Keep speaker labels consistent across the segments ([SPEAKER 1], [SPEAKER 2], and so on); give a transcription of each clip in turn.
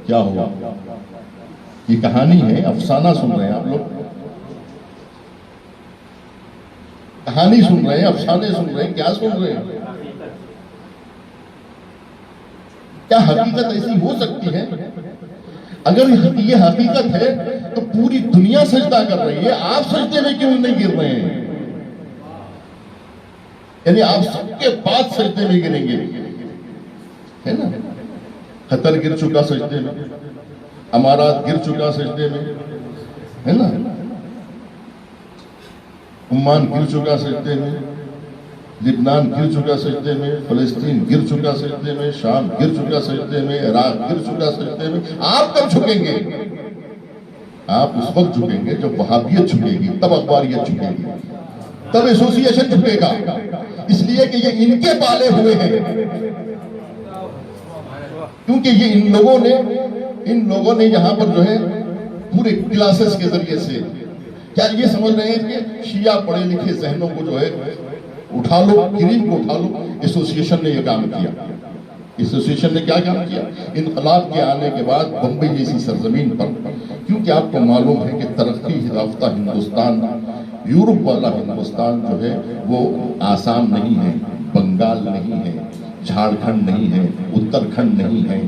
[SPEAKER 1] کیا ہوا؟ یہ کہانی ہے، افسانہ سن رہے ہیں آپ لوگ، کہانی سن رہے ہیں، افسانے سن رہے ہیں، کیا سن رہے ہیں؟ کیا حقیقت ایسی ہو سکتی ہے؟ اگر یہ حقیقت ہے تو پوری دنیا سجدہ کر رہی ہے، آپ سجدے میں کیوں نہیں گر رہے ہیں؟ یعنی آپ سب کے بعد سجدے میں گریں گے، ہے نا؟ قطر گر چکا سجدے میں، امارات گر چکا سجدے میں، ہے نا؟ عمان گر چکا سجدے میں، لبنان گر چکا سجدے میں، فلسطین گر چکا سجدے میں، شام گر چکا سجدے میں، عراق گر چکا سجدے میں۔ آپ کب جھکیں گے؟ آپ اس وقت جھکیں گے جب وہابیت جھکے گی، تب اخباریت جھکے گی، تب ایسوسیشن جھکے گا، اس لیے کہ یہ ان کے پالے ہوئے ہیں، کیونکہ یہ ان لوگوں نے یہاں پر جو ہے پورے کلاسز کے ذریعے سے کیا یہ سمجھ رہے ہیں کہ شیعہ پڑھے لکھے ذہنوں کو جو ہے اٹھا لو، کریم کو اٹھا لو۔ ایسوسیشن نے یہ کام کیا، ایسوسیشن نے کیا کام کیا؟ انقلاب کے آنے کے بعد بمبئی جیسی سرزمین پر، کیونکہ آپ کو معلوم ہے کہ ترقی یافتہ ہندوستان، یورپ والا ہندوستان جو ہے وہ آسام نہیں ہے، بنگال نہیں ہے، جھارکھنڈ نہیں ہے، اتراکھنڈ نہیں ہے،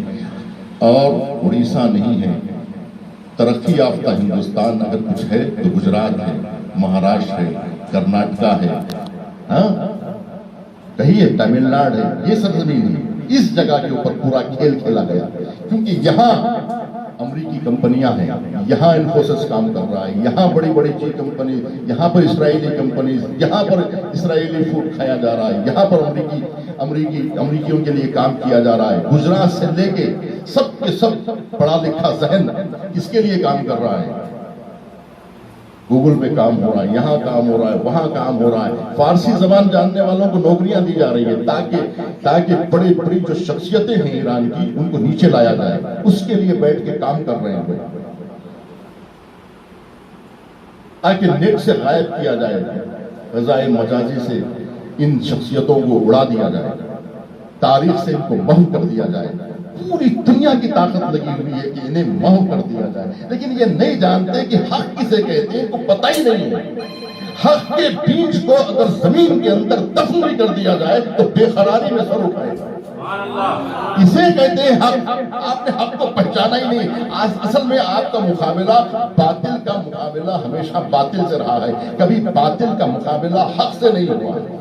[SPEAKER 1] اور اڑیسہ نہیں ہے۔ ترقی یافتہ ہندوستان اگر کچھ ہے تو گجرات ہے، مہاراشٹر ہے، کرناٹکا ہے، ہاں کہیے تمل ناڈو ہے۔ یہ سرزمین ہے، اس جگہ کے اوپر پورا کھیل کھیلا گیا، کیونکہ یہاں امریکی کمپنیاں ہیں، یہاں انفوسس کام کر رہا ہے، یہاں بڑی بڑی چیز کمپنی، یہاں پر اسرائیلی کمپنیز، یہاں پر اسرائیلی فوڈ کھایا جا رہا ہے، یہاں پر امریکیوں کے لیے کام کیا جا رہا ہے۔ گجرات سے لے کے سب کے سب پڑھا لکھا ذہن کس کے لیے کام کر رہا ہے؟ گوگل پہ کام ہو رہا ہے، یہاں کام ہو رہا ہے، وہاں کام ہو رہا ہے۔ فارسی زبان جاننے والوں کو نوکریاں دی جا رہی ہیں تاکہ بڑی بڑی جو شخصیتیں ہیں ایران کی ان کو نیچے لایا جائے، اس کے لیے بیٹھ کے کام کر رہے ہیں، تاکہ نیٹ سے غائب کیا جائے، فضائے مجازی سے ان شخصیتوں کو اڑا دیا جائے، تاریخ سے ان کو محو کر دیا جائے۔ پوری دنیا کی طاقت لگی ہوئی ہے کہ انہیں محو کر دیا جائے، لیکن یہ نہیں جانتے کہ حق کسے کہتے ہیں، ان کو پتہ ہی نہیں ہے۔ حق کے بیج کو اگر زمین کے اندر دفن بھی کر دیا جائے تو بے قراری میں سر اٹھائے گا۔ اسے کہتے ہیں حق۔ آپ نے حق کو پہچانا ہی نہیں۔ اصل میں آپ کا مقابلہ باطل کا مقابلہ ہمیشہ باطل سے رہا ہے، کبھی باطل کا مقابلہ حق سے نہیں ہوا ہے۔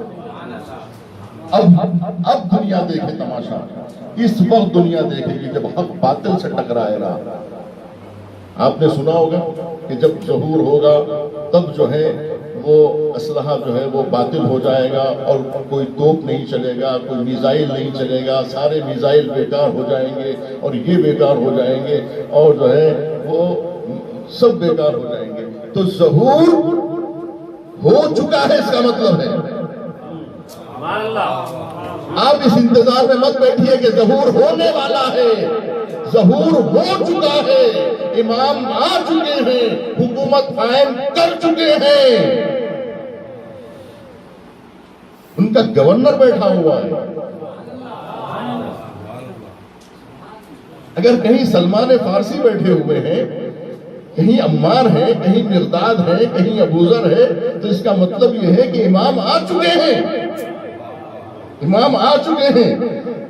[SPEAKER 1] اب دنیا دیکھے تماشا، اس وقت دنیا دیکھے گی جب حق باطل سے ٹکرائے گا۔ آپ نے سنا ہوگا کہ جب ظہور ہوگا تب جو ہے وہ اسلحہ جو ہے وہ باطل ہو جائے گا، اور کوئی توپ نہیں چلے گا، کوئی میزائل نہیں چلے گا، سارے میزائل بیکار ہو جائیں گے، اور یہ بیکار ہو جائیں گے، اور جو ہے وہ سب بیکار ہو جائیں گے۔ تو ظہور ہو چکا ہے، اس کا مطلب ہے آپ اس انتظار میں مت بیٹھیے کہ ظہور ہونے والا ہے، ظہور ہو چکا ہے، امام آ چکے ہیں، حکومت قائم کر چکے ہیں، ان کا گورنر بیٹھا ہوا ہے۔ اگر کہیں سلمان فارسی بیٹھے ہوئے ہیں، کہیں عمار ہے، کہیں مرداد ہے، کہیں ابوذر ہے، تو اس کا مطلب یہ ہے کہ امام آ چکے ہیں، امام آ چکے ہیں۔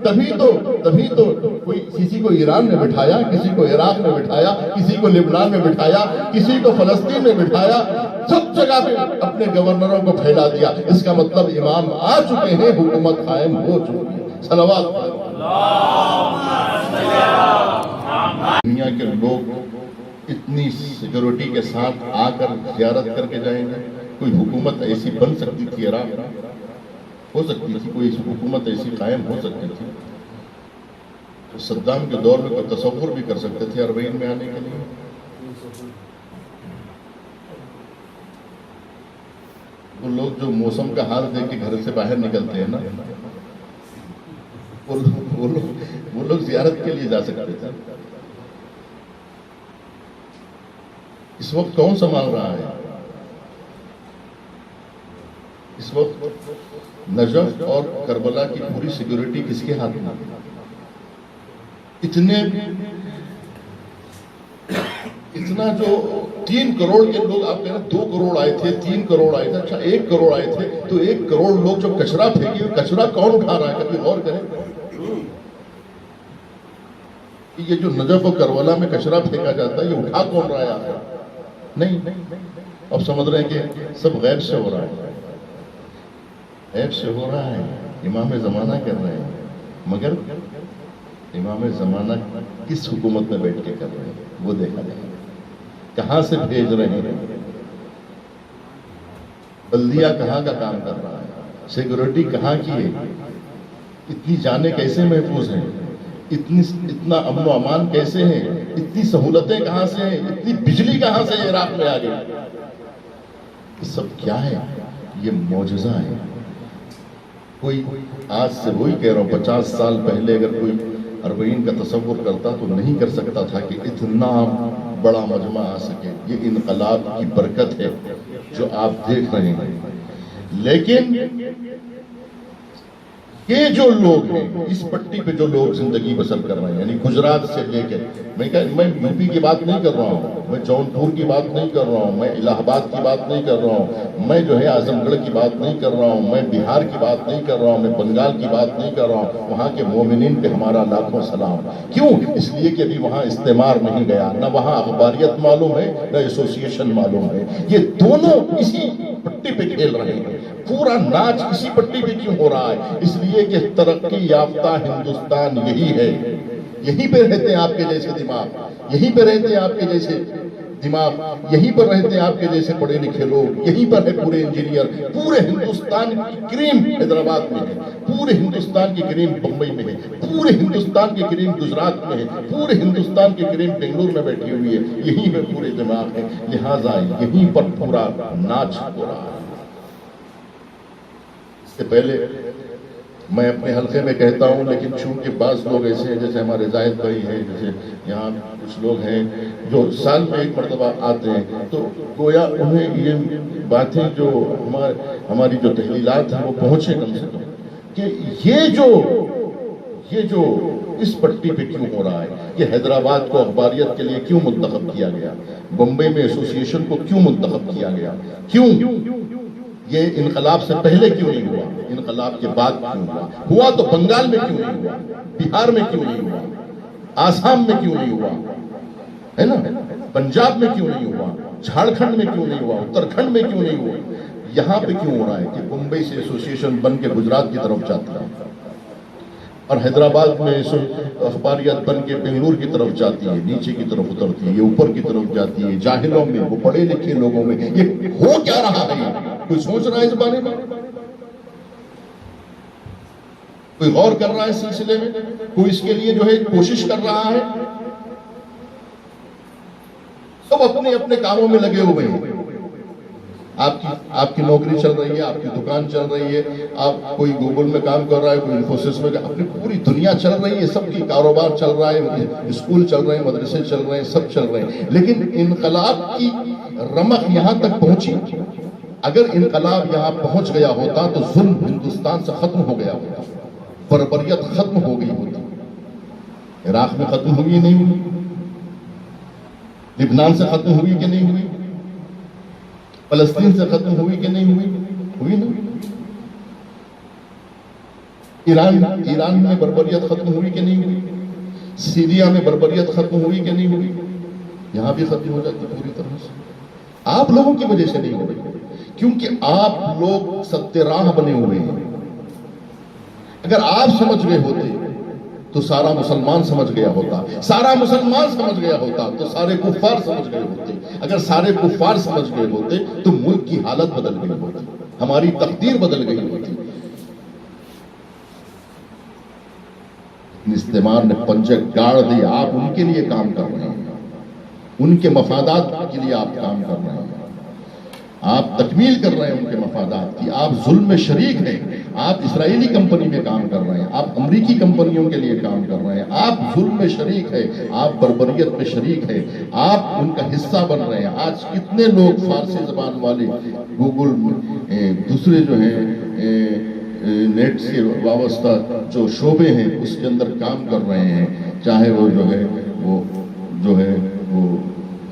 [SPEAKER 1] تبھی تو کوئی کسی کو ایران میں بٹھایا، کسی کو عراق میں بٹھایا، کسی کو لبنان میں بٹھایا، کسی کو فلسطین میں بٹھایا، سب جگہ پہ اپنے گورنروں کو پھیلا دیا۔ اس کا مطلب امام آ چکے ہیں، حکومت قائم ہو چکی ہے۔ صلوات۔ دنیا کے لوگ اتنی سیکورٹی کے ساتھ آ کر زیارت کر کے جائیں گے؟ کوئی حکومت ایسی بن سکتی تھی عراق؟ ہو سکتی تھی، کوئی حکومت ایسی قائم ہو سکتی تھی؟ صدام کے دور میں کوئی تصور بھی کر سکتے تھے اربعین میں آنے کے لیے؟ وہ لوگ جو موسم کا حال دیکھ کے گھر سے باہر نکلتے ہیں نا، وہ لوگ زیارت کے لیے جا سکتے تھے۔ اس وقت کون سنبھال رہا ہے؟ اس وقت نجف اور کربلا کی پوری سیکورٹی کس کے ہاتھ میں؟ اتنا جو 3 کروڑ کے لوگ، آپ کہہ رہے ہیں 2 کروڑ آئے تھے، 3 کروڑ آئے تھے، اچھا 1 کروڑ آئے تھے، تو 1 کروڑ لوگ جو کچرا پھینکے، کچرا کون اٹھا رہا ہے؟ کبھی غور کریں، یہ جو نجف و کربلا میں کچرا پھینکا جاتا ہے یہ اٹھا کون رہا ہے آخر؟ نہیں، اب سمجھ رہے ہیں کہ سب غیب سے ہو رہا ہے، غیب سے ہو رہا ہے، امام زمانہ کر رہے ہیں، مگر امام زمانہ کس حکومت میں بیٹھ کے کر رہے ہیں وہ دیکھا جائے، کہاں سے بھیج رہے ہیں، بلدیہ کہاں کا کام کر رہا ہے، سیکورٹی کہاں کی ہے، اتنی جانیں کیسے محفوظ ہیں، اتنا امن و امان کیسے ہیں، اتنی سہولتیں کہاں سے ہیں، اتنی بجلی کہاں سے عراق میں آ گئی، یہ سب کیا ہے؟ یہ معجزہ ہے۔ کوئی آج سے وہی کہہ رہا ہوں 50 سال پہلے اگر کوئی 40 کا تصور کرتا تو نہیں کر سکتا تھا کہ اتنا بڑا مجمع آ سکے۔ یہ انقلاب کی برکت ہے جو آپ دیکھ رہے ہیں۔ لیکن یہ جو لوگ ہیں، اس پٹی پہ جو لوگ زندگی بسر کر رہے ہیں، یعنی گجرات سے لے کے، میں یو پی کی بات نہیں کر رہا ہوں، میں جونپور کی بات نہیں کر رہا ہوں، میں الہ آباد کی بات نہیں کر رہا ہوں، میں جو ہے اعظم گڑھ کی بات نہیں کر رہا ہوں، میں بہار کی بات نہیں کر رہا ہوں، میں بنگال کی بات نہیں کر رہا ہوں، وہاں کے مومنین پہ ہمارا لاکھوں سلام۔ کیوں؟ اس لیے کہ ابھی وہاں استعمار نہیں گیا، نہ وہاں اخباریت معلوم ہے نہ ایسوسیشن معلوم ہے، یہ دونوں اسی پٹی پہ کھیل رہے ہیں۔ پورا ناچ اسی پٹی پہ کیوں ہو رہا ہے؟ اس لیے کہ ترقی یافتہ ہندوستان یہی ہے، یہیں پہ رہتے ہیں آپ کے جیسے دماغ، یہیں پہ رہتے ہیں آپ کے جیسے دماغ، یہیں پر رہتے ہیں آپ کے جیسے پڑھے لکھے لوگ، یہیں پر ہے پورے انجینئر۔ پورے ہندوستان کی کریم حیدرآباد میں ہے، پورے ہندوستان کی کریم بمبئی میں ہے، پورے ہندوستان کی کریم گجرات میں ہے، پورے ہندوستان کی کریم بنگلور میں بیٹھی ہوئی ہے، یہیں پہ پورے دماغ ہے، لہٰذا یہیں پر پورا ناچ ہو رہا ہے۔ سے پہلے میں اپنے حلقے میں کہتا ہوں، لیکن چونکہ بعض لوگ ایسے ہیں جیسے ہمارے زاہد بھائی ہیں، جیسے یہاں کچھ لوگ ہیں جو سال میں ایک مرتبہ آتے ہیں، تو گویا انہیں یہ باتیں جو ہماری جو تحلیلات ہیں وہ پہنچے کم سے کم، کہ یہ جو اس پٹی پہ کیوں ہو رہا ہے، یہ حیدرآباد کو اخباریت کے لیے کیوں منتخب کیا گیا، بمبئی میں ایسوسیشن کو کیوں منتخب کیا گیا، کیوں یہ انقلاب سے پہلے کیوں نہیں ہوا، انقلاب کے بعد کیوں ہوا تو بنگال میں کیوں نہیں ہوا، بہار میں کیوں نہیں ہوا، آسام میں کیوں نہیں ہوا، ہے نا، پنجاب میں کیوں نہیں ہوا، جھارکھنڈ میں کیوں نہیں ہوا، اتراکھنڈ میں کیوں نہیں ہوا، یہاں پہ کیوں ہو رہا ہے کہ بمبئی سے ایسوسیشن بن کے گجرات کی طرف جاتی ہے اور حیدرآباد میں اخباریت بن کے بنگلور کی طرف جاتی ہے، نیچے کی طرف اترتی ہے، یہ اوپر کی طرف جاتی ہے، جاہلوں میں، وہ پڑھے لکھے لوگوں میں، یہ ہو کیا رہا ہے؟ کوئی سوچ رہا ہے اس بارے میں؟ کوئی غور کر رہا ہے اس سلسلے میں؟ کوئی اس کے لیے جو ہے کوشش کر رہا ہے؟ سب اپنے اپنے کاموں میں لگے ہوئے ہیں۔ آپ کی نوکری چل رہی ہے، آپ کی دکان چل رہی ہے، آپ کوئی گوگل میں کام کر رہا ہے، کوئی انفوسس میں، اپنی پوری دنیا چل رہی ہے، سب کی کاروبار چل رہا ہے، اسکول چل رہے ہیں، مدرسے چل رہے ہیں، سب چل رہے ہیں، لیکن انقلاب کی رمق یہاں تک پہنچی۔ اگر انقلاب یہاں پہنچ گیا ہوتا تو ظلم ہندوستان سے ختم ہو گیا ہوتا، بربریت ختم ہو گئی ہوتی۔ عراق میں ختم ہوئی یا نہیں ہوئی؟ لبنان سے ختم ہوئی کہ نہیں ہوئی؟ فلسطین سے ختم ہوئی کہ نہیں ہوئی؟ ہوئی نا۔ ایران میں بربریت ختم ہوئی کہ نہیں ہوئی؟ سیریا میں بربریت ختم ہوئی کہ نہیں ہوئی؟ یہاں بھی ختم ہو جاتی پوری طرح سے۔ آپ لوگوں کی وجہ سے نہیں ہو رہی، کیونکہ آپ لوگ ستیہ راہ بنے ہوئے ہیں۔ اگر آپ سمجھ گئے ہوتے تو سارا مسلمان سمجھ گیا ہوتا، سارا مسلمان سمجھ گیا ہوتا تو سارے کفار سمجھ گئے ہوتے، اگر سارے کفار سمجھ گئے ہوتے تو ملک کی حالت بدل گئی ہوتی، ہماری تقدیر بدل گئی ہوتی۔ استعمار نے پنجے گاڑ دی، آپ ان کے لیے کام کر رہے ہیں، ان کے مفادات کے لیے آپ کام کر رہے ہیں، آپ تکمیل کر رہے ہیں ان کے مفادات کی، آپ ظلم میں شریک ہیں، آپ اسرائیلی کمپنی میں کام کر رہے ہیں، آپ امریکی کمپنیوں کے لیے کام کر رہے ہیں، آپ ظلم میں شریک ہیں، آپ بربریت میں شریک ہیں، آپ ان کا حصہ بن رہے ہیں۔ آج کتنے لوگ فارسی زبان والے گوگل دوسرے جو ہیں نیٹ سے وابستہ جو شعبے ہیں اس کے اندر کام کر رہے ہیں، چاہے وہ جو ہے